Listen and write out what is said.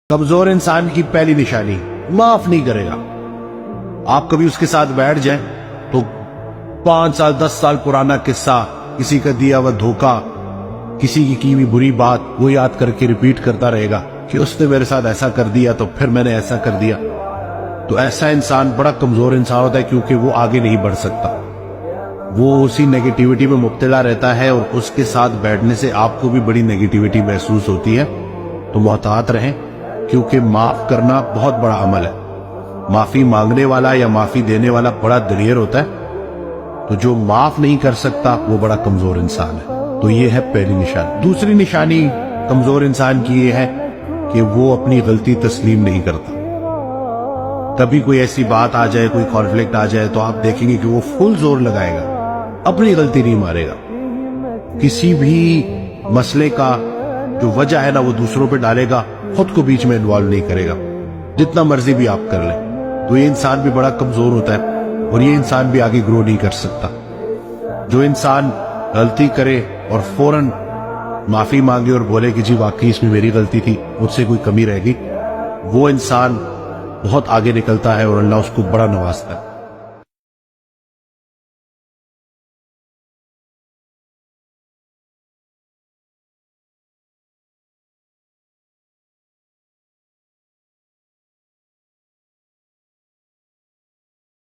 کمزور انسان کی پہلی نشانی معاف نہیں کرے گا۔ آپ کبھی اس کے ساتھ بیٹھ جائیں تو 5 سال 10 سال پرانا قصہ، کسی کا دیا ہوا دھوکہ، کسی کی ہوئی بری بات وہ یاد کر کے ریپیٹ کرتا رہے گا کہ اس نے میرے ساتھ ایسا کر دیا تو پھر میں نے ایسا کر دیا۔ تو ایسا انسان بڑا کمزور انسان ہوتا ہے، کیونکہ وہ آگے نہیں بڑھ سکتا، وہ اسی نیگیٹیوٹی میں مبتلا رہتا ہے، اور اس کے ساتھ بیٹھنے سے آپ کو بھی بڑی نیگیٹیوٹی محسوس ہوتی ہے۔ تو محتاط رہیں، کیونکہ معاف کرنا بہت بڑا عمل ہے۔ معافی مانگنے والا یا معافی دینے والا بڑا دلیر ہوتا ہے، تو جو معاف نہیں کر سکتا وہ بڑا کمزور انسان ہے۔ تو یہ ہے پہلی نشانی۔ دوسری نشانی کمزور انسان کی یہ ہے کہ وہ اپنی غلطی تسلیم نہیں کرتا۔ کبھی کوئی ایسی بات آ جائے، کوئی کانفلکٹ آ جائے، تو آپ دیکھیں گے کہ وہ فل زور لگائے گا، اپنی غلطی نہیں مارے گا۔ کسی بھی مسئلے کا جو وجہ ہے نا وہ دوسروں پہ ڈالے گا، خود کو بیچ میں انوالو نہیں کرے گا، جتنا مرضی بھی آپ کر لیں۔ تو یہ انسان بھی بڑا کمزور ہوتا ہے، اور یہ انسان بھی آگے گرو نہیں کر سکتا۔ جو انسان غلطی کرے اور فوراً معافی مانگے اور بولے کہ جی واقعی اس میں میری غلطی تھی، مجھ سے کوئی کمی رہ گئی، وہ انسان بہت آگے نکلتا ہے اور اللہ اس کو بڑا نوازتا ہے۔